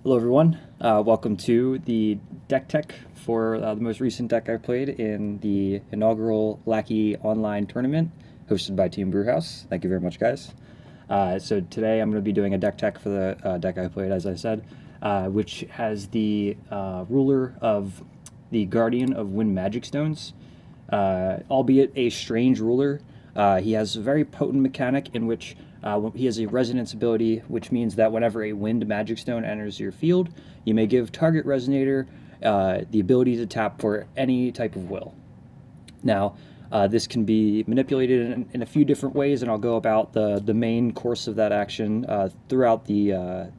Hello everyone, welcome to the deck tech for the most recent deck I played in the inaugural Lackey online tournament hosted by Team Brewhouse. Thank you very much, guys. So today I'm going to be doing a deck tech for the deck I played, as I said, which has the ruler of the Guardian of Wind Magic Stones, albeit a strange ruler. He has a very potent mechanic in which he has a resonance ability, which means that whenever a wind magic stone enters your field, you may give target resonator the ability to tap for any type of will. Now, this can be manipulated in a few different ways, and I'll go about the main course of that action throughout the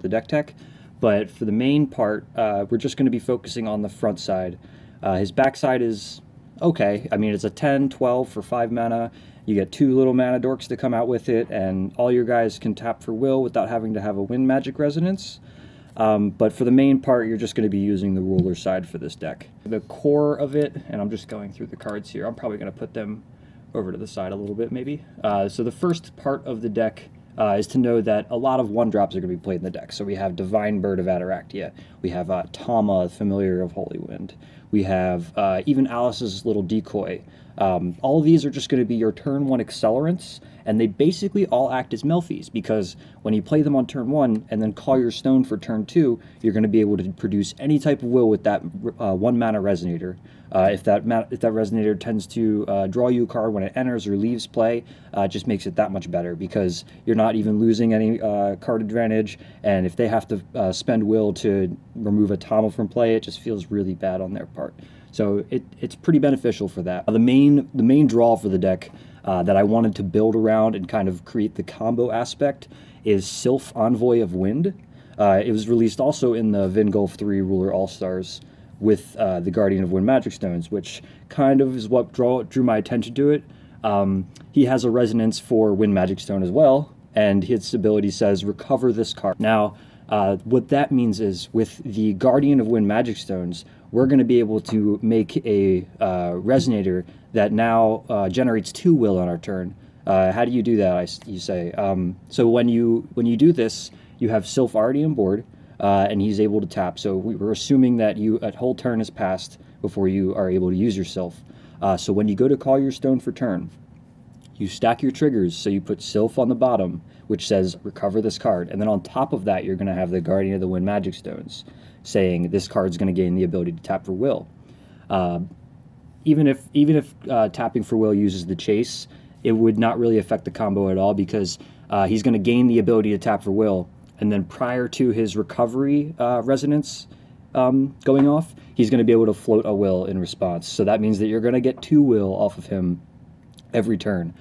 deck tech. But for the main part, we're just going to be focusing on the front side. His backside is okay. I mean, it's a 10, 12 for 5 mana. You get 2 little mana dorks to come out with it, and all your guys can tap for will without having to have a wind magic resonance. But for the main part, you're just going to be using the ruler side for this deck. The core of it, and I'm just going through the cards here, I'm probably going to put them over to the side a little bit maybe. So the first part of the deck is to know that a lot of 1-drops are going to be played in the deck. So we have Divine Bird of Ataractia, we have Tama, Familiar of Holy Wind, we have even Alice's Little Decoy. All of these are just going to be your turn 1 accelerants, and they basically all act as Melfies, because when you play them on turn 1 and then call your stone for turn 2, you're going to be able to produce any type of will with that 1 mana resonator. If that resonator tends to draw you a card when it enters or leaves play, it just makes it that much better, because you're not even losing any card advantage, and if they have to spend will to remove a Tama from play, it just feels really bad on their part. So it's pretty beneficial for that. The main draw for the deck that I wanted to build around and kind of create the combo aspect is Silphy, Envoy of Wind. It was released also in the Vingulf 3 Ruler All-Stars with the Guardian of Wind Magic Stones, which kind of is what drew my attention to it. He has a resonance for Wind Magic Stone as well, and his ability says, recover this card. Now, what that means is, with the Guardian of Wind Magic Stones, we're going to be able to make a resonator that now generates 2 will on our turn. How do you do that, you say? So when you do this, you have Silphy already on board, and he's able to tap. So we're assuming that a whole turn has passed before you are able to use your Silphy. So when you go to call your stone for turn, you stack your triggers, so you put Silphy on the bottom, which says recover this card, and then on top of that you're going to have the Guardian of the Wind Magic Stones, saying this card's going to gain the ability to tap for will. Even if tapping for will uses the chase, it would not really affect the combo at all, because he's going to gain the ability to tap for will, and then prior to his recovery resonance going off, he's going to be able to float a will in response. So that means that you're going to get 2 will off of him every turn,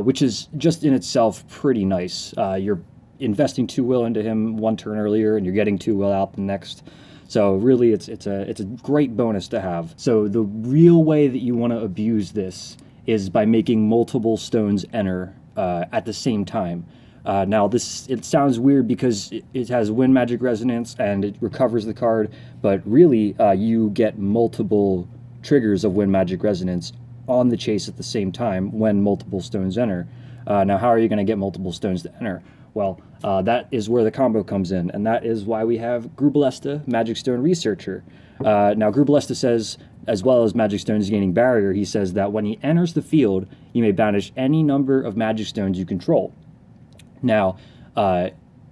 which is just in itself pretty nice. You're investing 2 will into him 1 turn earlier, and you're getting 2 will out the next. So really, it's a great bonus to have. So the real way that you want to abuse this is by making multiple stones enter at the same time. Now it sounds weird because it has Wind Magic Resonance and it recovers the card, but really you get multiple triggers of Wind Magic Resonance on the chase at the same time when multiple stones enter. Now, how are you going to get multiple stones to enter? Well, that is where the combo comes in, and that is why we have Grubalesta, Magic Stone Researcher. Now, Grubalesta says, as well as Magic Stones gaining barrier, he says that when he enters the field, you may banish any number of Magic Stones you control. Now,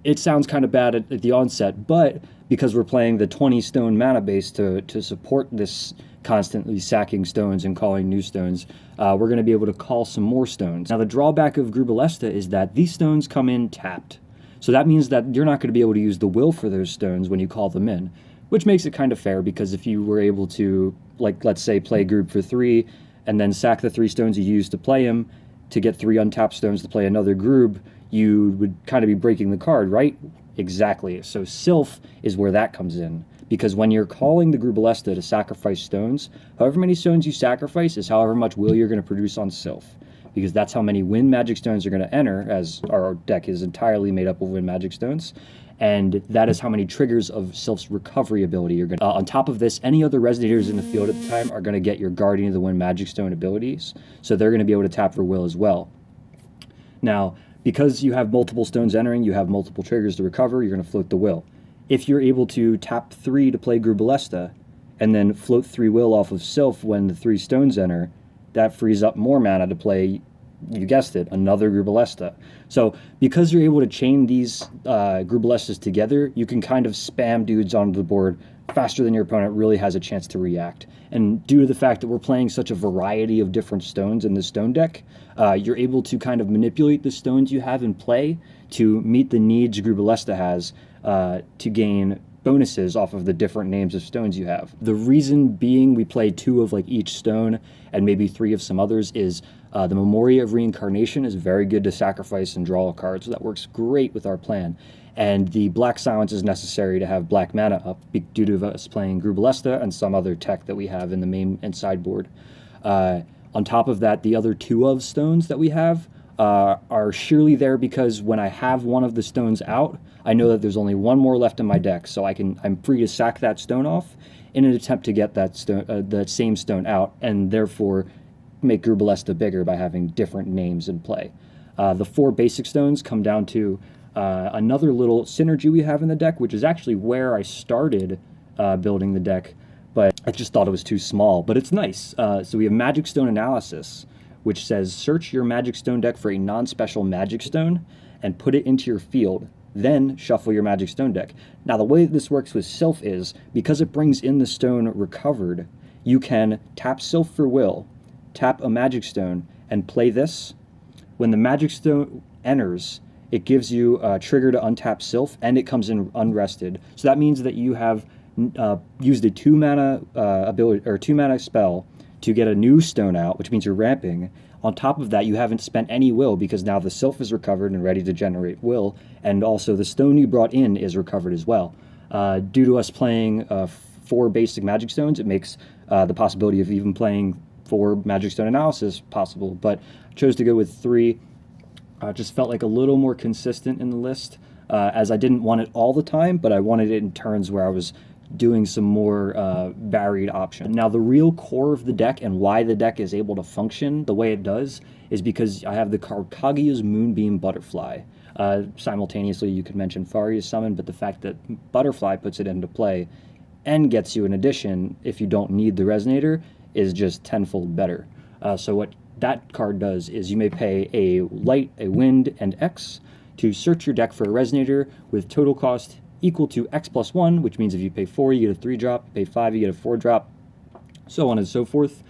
it sounds kind of bad at the onset, but because we're playing the 20 stone mana base to support this constantly sacking stones and calling new stones, we're going to be able to call some more stones. Now, the drawback of Grubalesta is that these stones come in tapped. So that means that you're not going to be able to use the will for those stones when you call them in, which makes it kind of fair, because if you were able to, like, let's say, play Grub for 3 and then sack the 3 stones you used to play him to get 3 untapped stones to play another Grub, you would kind of be breaking the card, right? Exactly. So Silphy is where that comes in, because when you're calling the Grubalesta to sacrifice stones, however many stones you sacrifice is however much will you're going to produce on Silphy, because that's how many Wind Magic Stones are going to enter, as our deck is entirely made up of Wind Magic Stones, and that is how many triggers of Silphy's recovery ability you're going to... on top of this, any other resonators in the field at the time are going to get your Guardian of the Wind Magic Stone abilities, so they're going to be able to tap for will as well. Now, because you have multiple stones entering, you have multiple triggers to recover, you're going to float the will. if you're able to tap 3 to play Grubalesta, and then float 3 will off of Sylph when the 3 stones enter, that frees up more mana to play, you guessed it, another Grubalesta. So because you're able to chain these Grubalestas together, you can kind of spam dudes onto the board faster than your opponent really has a chance to react. And due to the fact that we're playing such a variety of different stones in the stone deck, you're able to kind of manipulate the stones you have in play to meet the needs Grubalesta has to gain bonuses off of the different names of stones you have. The reason being we play 2 of like each stone and maybe 3 of some others is the Memoria of Reincarnation is very good to sacrifice and draw a card, so that works great with our plan. And the Black Silence is necessary to have black mana up due to us playing Grubalesta and some other tech that we have in the main and sideboard. On top of that, the other 2 of stones that we have are surely there because when I have one of the stones out, I know that there's only 1 more left in my deck, so I'm free to sack that stone off in an attempt to get that same stone out, and therefore make Grubalesta bigger by having different names in play. The 4 basic stones come down to another little synergy we have in the deck, which is actually where I started building the deck, but I just thought it was too small, but it's nice. So we have Magic Stone Analysis, which says search your Magic Stone deck for a non-special Magic Stone and put it into your field. Then shuffle your Magic Stone deck. Now the way this works with Sylph is, because it brings in the stone recovered, you can tap Sylph for will, tap a Magic Stone, and play this. When the Magic Stone enters, it gives you a trigger to untap Sylph, and it comes in unrested. So that means that you have used a 2 mana ability or 2 mana spell to get a new stone out, which means you're ramping. On top of that, you haven't spent any will because now the Sylph is recovered and ready to generate will, and also the stone you brought in is recovered as well. Due to us playing 4 basic Magic Stones, it makes the possibility of even playing 4 Magic Stone Analysis possible, but I chose to go with 3. Just felt like a little more consistent in the list, as I didn't want it all the time, but I wanted it in turns where I was doing some more varied options. Now the real core of the deck and why the deck is able to function the way it does is because I have the card Kaguya's Moonbeam Butterfly. Simultaneously you could mention Faria's Summon, but the fact that Butterfly puts it into play and gets you an addition if you don't need the Resonator is just tenfold better. So what that card does is you may pay a light, a wind, and X to search your deck for a Resonator with total cost equal to X+1, which means if you pay 4, you get a 3-drop, pay 5, you get a 4-drop, so on and so forth,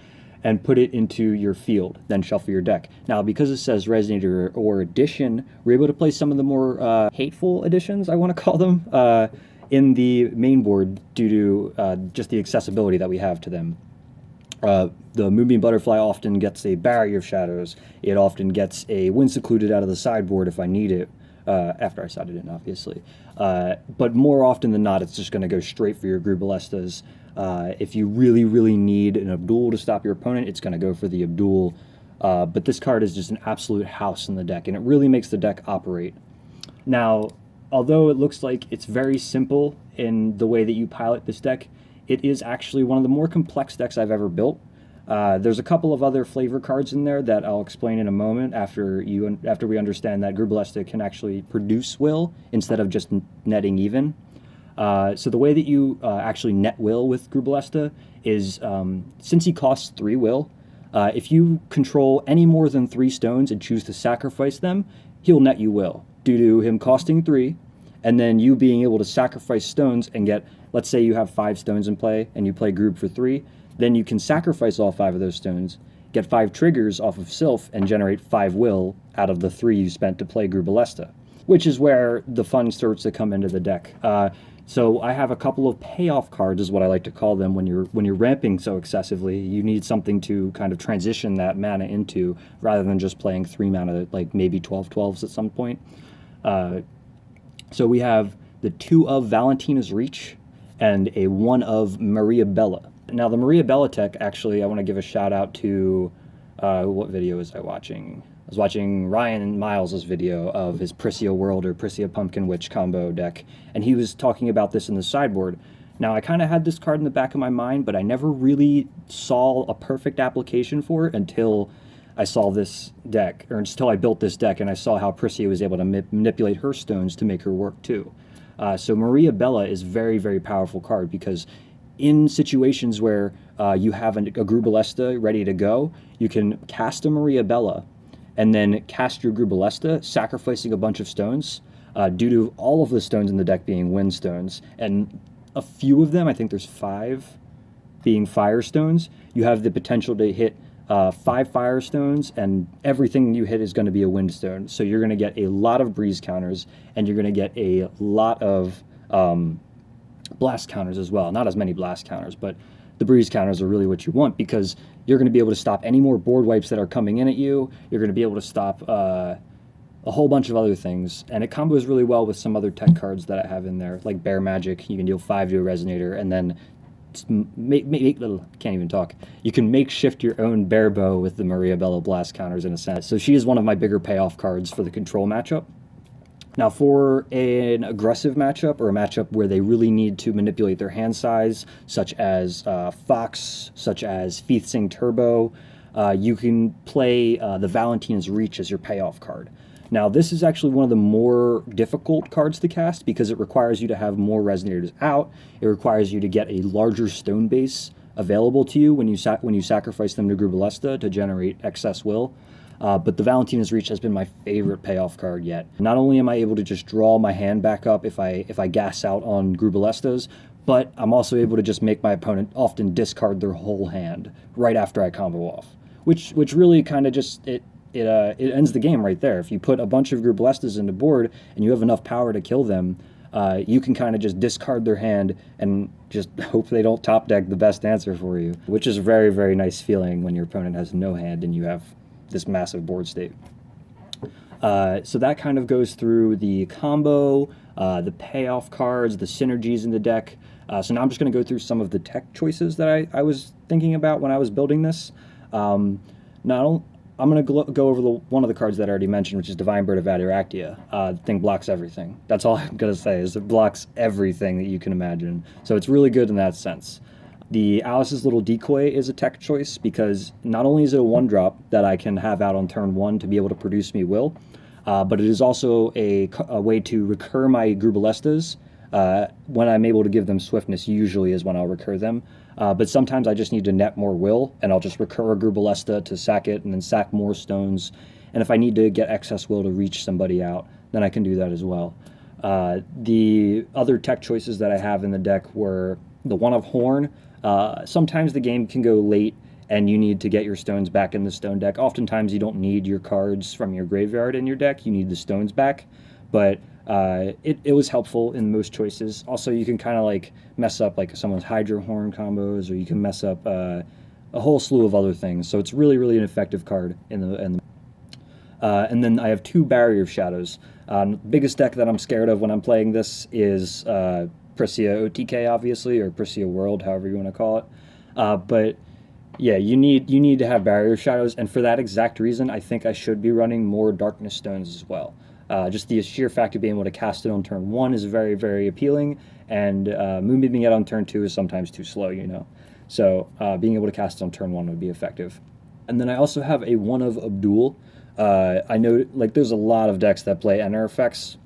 and put it into your field, then shuffle your deck. Now, because it says Resonator or Addition, we're able to play some of the more hateful additions, I want to call them, in the main board due to just the accessibility that we have to them. The Moonbeam Butterfly often gets a Barrier of Shadows. It often gets a Wind Secluded out of the sideboard if I need it, after I sided in, obviously. But more often than not, it's just going to go straight for your Grubalestas. If you really, really need an Abdulle to stop your opponent, it's going to go for the Abdulle. But this card is just an absolute house in the deck, and it really makes the deck operate. Now, although it looks like it's very simple in the way that you pilot this deck, it is actually one of the more complex decks I've ever built. There's a couple of other flavor cards in there that I'll explain in a moment after we understand that Grubalesta can actually produce will instead of just netting even. So the way that you actually net will with Grubalesta is, since he costs 3 will, if you control any more than 3 stones and choose to sacrifice them, he'll net you will, due to him costing 3, and then you being able to sacrifice stones and get, let's say you have 5 stones in play and you play Grub for 3, then you can sacrifice all 5 of those stones, get 5 triggers off of Sylph, and generate 5 will out of the 3 you spent to play Grubalesta, which is where the fun starts to come into the deck. So I have a couple of payoff cards, is what I like to call them, when you're ramping so excessively. You need something to kind of transition that mana into, rather than just playing 3 mana, like maybe 12/12s at some point. So we have the 2 of Valentina's Reach and a 1 of Maria Bella. Now the Maria Bella tech, actually, I want to give a shout out to, what video was I watching? I was watching Ryan Miles' video of his Priscia World or Priscia Pumpkin Witch combo deck, and he was talking about this in the sideboard. Now, I kind of had this card in the back of my mind, but I never really saw a perfect application for it until I saw this deck, or until I built this deck, and I saw how Priscia was able to manipulate her stones to make her work too. So Maria Bella is very, very powerful card because in situations where you have a Grubalesta ready to go, you can cast a Maria Bella and then cast your Grubalesta, sacrificing a bunch of stones due to all of the stones in the deck being wind stones. And a few of them, I think there's 5 being fire stones, you have the potential to hit 5 fire stones, and everything you hit is going to be a wind stone. So you're going to get a lot of breeze counters, and you're going to get a lot of blast counters as well. Not as many blast counters, but the breeze counters are really what you want because you're going to be able to stop any more board wipes that are coming in at you. You're going to be able to stop a whole bunch of other things, and it combos really well with some other tech cards that I have in there, like Bear Magic. You can deal 5 to a Resonator, and then can't even talk. You can makeshift your own Bear Bow with the Maria Bella blast counters in a sense. So she is one of my bigger payoff cards for the control matchup. Now for an aggressive matchup, or a matchup where they really need to manipulate their hand size, such as Fox, such as Feathsing Turbo, you can play the Valentina's Reach as your payoff card. Now, this is actually one of the more difficult cards to cast because it requires you to have more Resonators out. It requires you to get a larger stone base available to you when you sacrifice them to Grubalesta to generate excess will. But the Valentina's Reach has been my favorite payoff card yet. Not only am I able to just draw my hand back up if I gas out on Grubalestas, but I'm also able to just make my opponent often discard their whole hand right after I combo off, which really kind of just it ends the game right there. If you put a bunch of Grubalestas in the board and you have enough power to kill them, you can kind of just discard their hand and just hope they don't top deck the best answer for you, which is a very, very nice feeling when your opponent has no hand and you have this massive board state. So that kind of goes through the combo, the payoff cards, the synergies in the deck. So now I'm just going to go through some of the tech choices that I was thinking about when I was building this. I'm going to go over one of the cards that I already mentioned, which is Divine Bird of Adiractia. The thing blocks everything. That's all I'm going to say, is it blocks everything that you can imagine. So it's really good in that sense. The Alice's Little Decoy is a tech choice because not only is it a 1-drop that I can have out on turn 1 to be able to produce me will, but it is also a way to recur my Grubalestas. When I'm able to give them swiftness, usually is when I'll recur them. But sometimes I just need to net more will, and I'll just recur a Grubalesta to sack it and then sack more stones. And if I need to get excess will to reach somebody out, then I can do that as well. The other tech choices that I have in the deck were the One of Horn. Sometimes the game can go late and you need to get your stones back in the stone deck. Oftentimes you don't need your cards from your graveyard in your deck, you need the stones back. But it was helpful in most choices. Also, you can kind of like mess up like someone's Hydro Horn combos, or you can mess up a whole slew of other things. So it's really, really an effective card and then I have 2 Barrier of Shadows. Biggest deck that I'm scared of when I'm playing this is Priscia OTK, obviously, or Priscia World, however you want to call it. But yeah, you need to have Barrier of Shadows, and for that exact reason, I think I should be running more Darkness Stones as well. Just the sheer fact of being able to cast it on turn 1 is very, very appealing, and Moonbeaming it on turn 2 is sometimes too slow, you know. So being able to cast it on turn 1 would be effective. And then I also have a One of Abdulle. I know like there's a lot of decks that play Enter effects,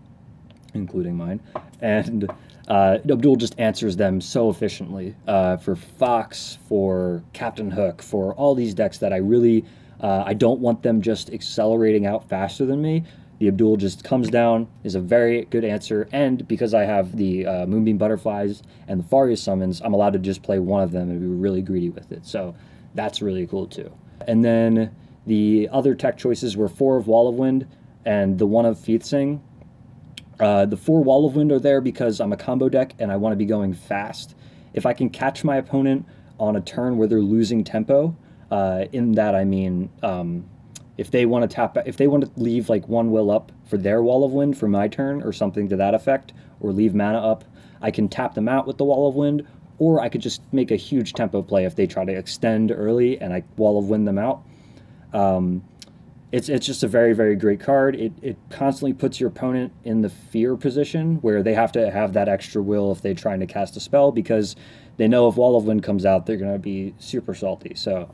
including mine, and Abdulle just answers them so efficiently. For Fox, for Captain Hook, for all these decks that I really, I don't want them just accelerating out faster than me. The Abdulle just comes down, is a very good answer, and because I have the Moonbeam Butterflies and the Faria Summons, I'm allowed to just play one of them and be really greedy with it, so that's really cool too. And then the other tech choices were 4 of Wall of Wind and the 1 of Feathsing. The 4 Wall of Wind are there because I'm a combo deck and I want to be going fast. If I can catch my opponent on a turn where they're losing tempo, in that I mean, if they want to leave like 1 will up for their Wall of Wind for my turn or something to that effect, or leave mana up, I can tap them out with the Wall of Wind, or I could just make a huge tempo play if they try to extend early and I Wall of Wind them out. It's just a very, very great card. It constantly puts your opponent in the fear position where they have to have that extra will if they're trying to cast a spell, because they know if Wall of Wind comes out, they're going to be super salty. So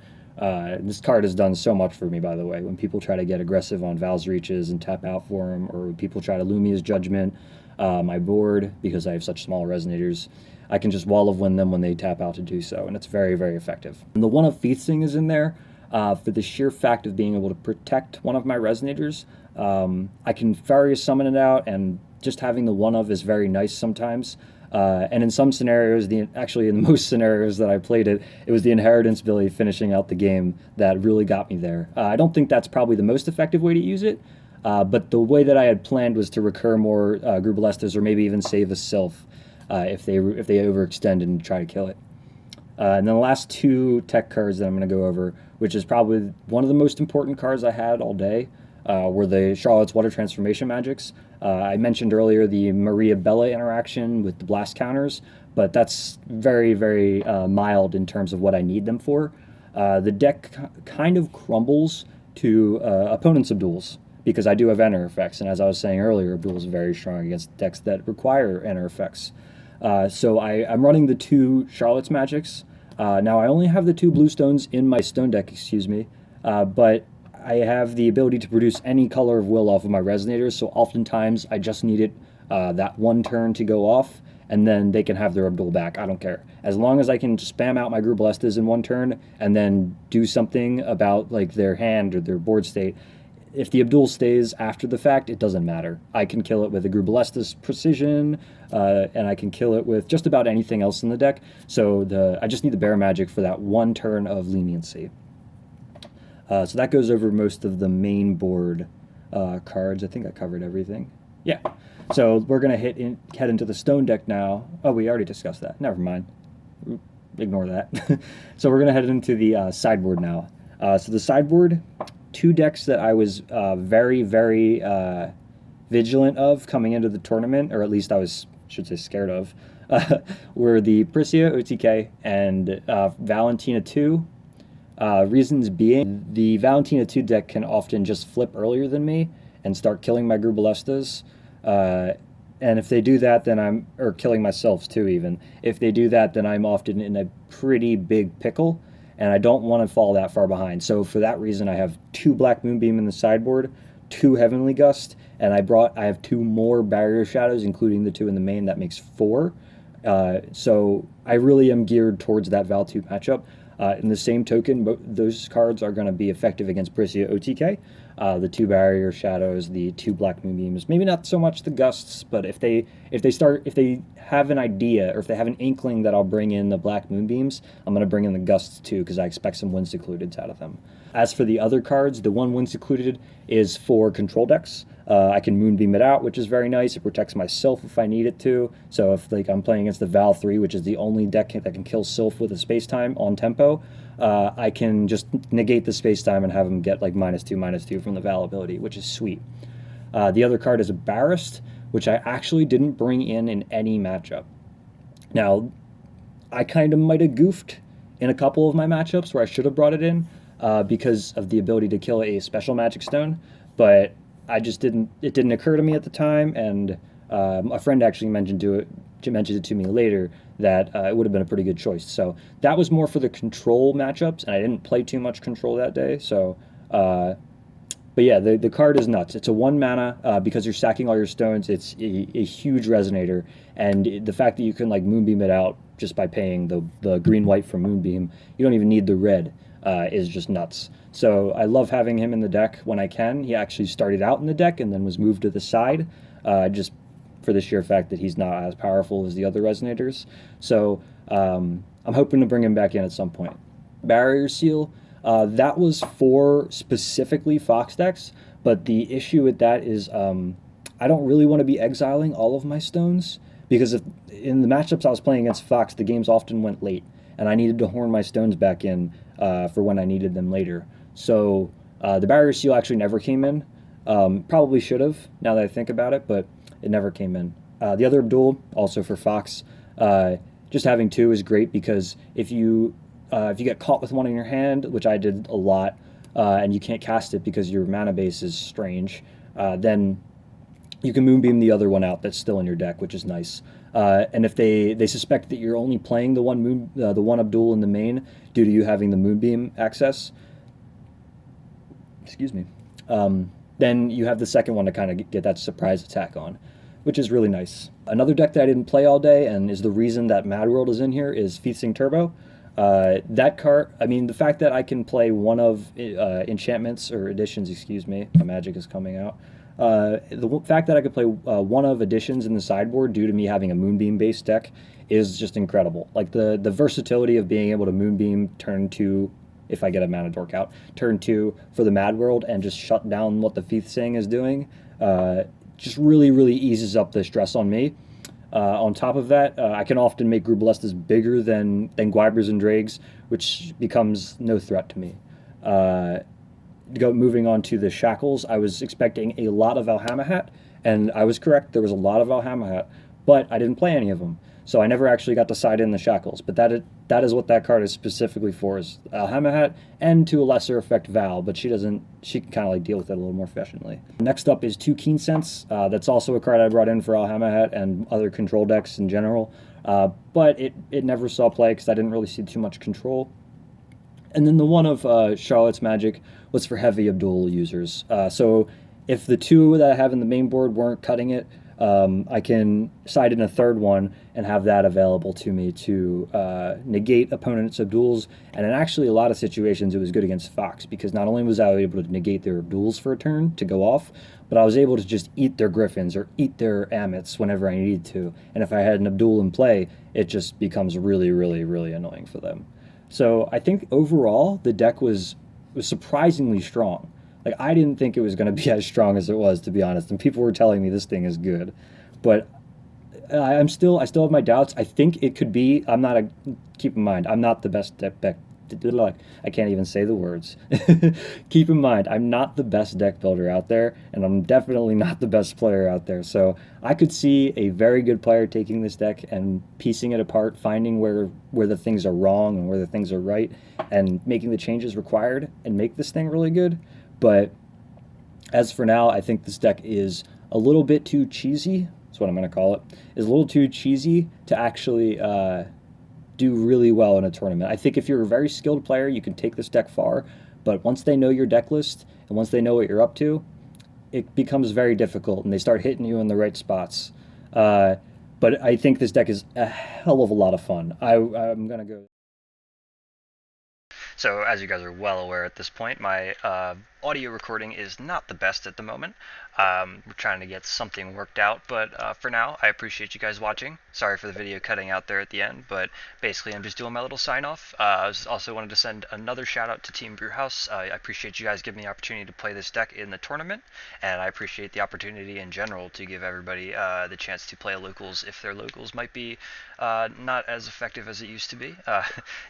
this card has done so much for me, by the way. When people try to get aggressive on Val's Reaches and tap out for him, or people try to Lumia's Judgment, my board, because I have such small resonators, I can just Wall of Wind them when they tap out to do so, and it's very, very effective. And the One of Feasting is in there for the sheer fact of being able to protect one of my resonators. I can Furious Summon it out, and just having the One of is very nice sometimes. And in some scenarios, actually in most scenarios that I played it, it was the Inheritance ability finishing out the game that really got me there. I don't think that's probably the most effective way to use it, but the way that I had planned was to recur more Grubelestas, or maybe even save a Sylph if they overextend and try to kill it. And then the last two tech cards that I'm going to go over, which is probably one of the most important cards I had all day, were the Charlotte's Water Transformation Magics. I mentioned earlier the Maria Bella interaction with the blast counters, but that's very, very mild in terms of what I need them for. The deck kind of crumbles to opponents' Abdulles, because I do have enter effects, and as I was saying earlier, Abdulle is very strong against decks that require enter effects. So I'm running the two Charlotte's Magics. Now I only have the two blue stones in my stone deck, but I have the ability to produce any color of will off of my resonators, so oftentimes I just need it that one turn to go off, and then they can have their Abdulle back. I don't care. As long as I can spam out my Grubelestas in one turn and then do something about like their hand or their board state. If the Abdulle stays after the fact, it doesn't matter. I can kill it with a Grubelestas Precision, and I can kill it with just about anything else in the deck. So I just need the Bear Magic for that one turn of leniency. So that goes over most of the main board cards. I think I covered everything. Yeah. So we're going to head into the stone deck now. Oh, we already discussed that. Never mind. Ignore that. So we're going to head into the sideboard now. So the sideboard, two decks that I was very, very vigilant of coming into the tournament, or at least I should say scared of, were the Priscia OTK and Valentina 2. Reasons being, the Valentina 2 deck can often just flip earlier than me and start killing my Grubelestas. And if they do that, then or killing myself too even. If they do that, then I'm often in a pretty big pickle, and I don't want to fall that far behind. So for that reason, I have two Black Moonbeam in the sideboard, two Heavenly Gust, and I have two more Barrier Shadows, including the two in the main. That makes 4. So I really am geared towards that Val 2 matchup. In the same token, those cards are going to be effective against Priscia OTK. The two Barrier Shadows, the two Black Moonbeams, maybe not so much the Gusts, but if they have an idea, or if they have an inkling that I'll bring in the Black Moonbeams, I'm going to bring in the Gusts too, because I expect some Wind Secluded out of them. As for the other cards, the one Wind Secluded is for control decks. I can Moonbeam it out, which is very nice. It protects myself if I need it to. So if I'm playing against the Val 3, which is the only deck that can kill Sylph with a space-time on tempo, I can just negate the space-time and have him get like -2/-2 from the Val ability, which is sweet. The other card is a Barrist, which I actually didn't bring in any matchup. Now, I kind of might have goofed in a couple of my matchups where I should have brought it in because of the ability to kill a special magic stone, but it didn't occur to me at the time, and a friend actually mentioned it to me later that it would have been a pretty good choice. So that was more for the control matchups, and I didn't play too much control that day. So, but yeah, the card is nuts. It's a 1 mana because you're stacking all your stones. It's a huge resonator, and the fact that you can like Moonbeam it out just by paying the green-white for Moonbeam, you don't even need the red, is just nuts. So I love having him in the deck when I can. He actually started out in the deck and then was moved to the side, just for the sheer fact that he's not as powerful as the other resonators. So I'm hoping to bring him back in at some point. Barrier Seal, that was for specifically Fox decks, but the issue with that is I don't really want to be exiling all of my stones, because in the matchups I was playing against Fox, the games often went late, and I needed to horn my stones back in for when I needed them later. So the Barrier Seal actually never came in. Probably should have, now that I think about it, but it never came in. The other Abdulle, also for Fox, just having 2 is great, because if you get caught with one in your hand, which I did a lot, and you can't cast it because your mana base is strange, then you can Moonbeam the other one out that's still in your deck, which is nice. And if they suspect that you're only playing the one Abdulle in the main due to you having the Moonbeam access, then you have the second one to kind of get that surprise attack on, which is really nice. Another deck that I didn't play all day and is the reason that Mad World is in here is Feasting Turbo. That card, I mean, the fact that I can play one of enchantments or editions, excuse me, my magic is coming out. The fact that I could play one of editions in the sideboard due to me having a Moonbeam based deck is just incredible. Like the versatility of being able to Moonbeam turn 2, if I get a mana dork out, turn 2 for the Mad World and just shut down what the Feasting is doing, just really, really eases up the stress on me. On top of that, I can often make Grubelestas bigger than Gwybers and Drags, which becomes no threat to me. Moving on to the Shackles, I was expecting a lot of Alhamahat, and I was correct. There was a lot of Alhamahat, but I didn't play any of them, so I never actually got to side in the Shackles. But that is what that card is specifically for, is Alhamahat, and to a lesser effect Val, but she can kind of like deal with it a little more efficiently. Next up is 2 Keen Sense. That's also a card I brought in for Alhamahat and other control decks in general, but it never saw play because I didn't really see too much control. And then the one of Charlotte's Magic was for heavy Abdulle users. So if the 2 that I have in the main board weren't cutting it, I can side in a third one and have that available to me to negate opponents' Abdulles. And in actually a lot of situations, it was good against Fox, because not only was I able to negate their Abdulles for a turn to go off, but I was able to just eat their Griffins or eat their Amets whenever I needed to. And if I had an Abdulle in play, it just becomes really, really, really annoying for them. So I think overall the deck was surprisingly strong. Like, I didn't think it was going to be as strong as it was, to be honest. And people were telling me this thing is good, but I still have my doubts. I think it could be. Keep in mind, I'm not the best deck. I can't even say the words. Keep in mind, I'm not the best deck builder out there, and I'm definitely not the best player out there. So I could see a very good player taking this deck and piecing it apart, finding where the things are wrong and where the things are right, and making the changes required and make this thing really good. But as for now, I think this deck is a little bit too cheesy. That's what I'm going to call it. Is a little too cheesy to actually do really well in a tournament. I think if you're a very skilled player, you can take this deck far. But once they know your deck list and once they know what you're up to, it becomes very difficult, and they start hitting you in the right spots. But I think this deck is a hell of a lot of fun. I'm going to go. So, as you guys are well aware at this point, my audio recording is not the best at the moment. We're trying to get something worked out, but for now, I appreciate you guys watching. Sorry for the video cutting out there at the end, but basically I'm just doing my little sign-off. I also wanted to send another shout-out to Team Brewhouse. I appreciate you guys giving me the opportunity to play this deck in the tournament, and I appreciate the opportunity in general to give everybody the chance to play locals if their locals might be not as effective as it used to be.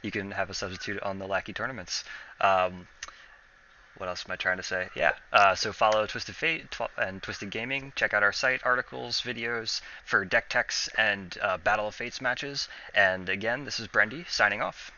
You can have a substitute on the Lackey tournaments. What else am I trying to say? Yeah, so follow Twisted Fate and Twisted Gaming. Check out our site, articles, videos for deck techs and Battle of Fates matches. And again, this is Brendy signing off.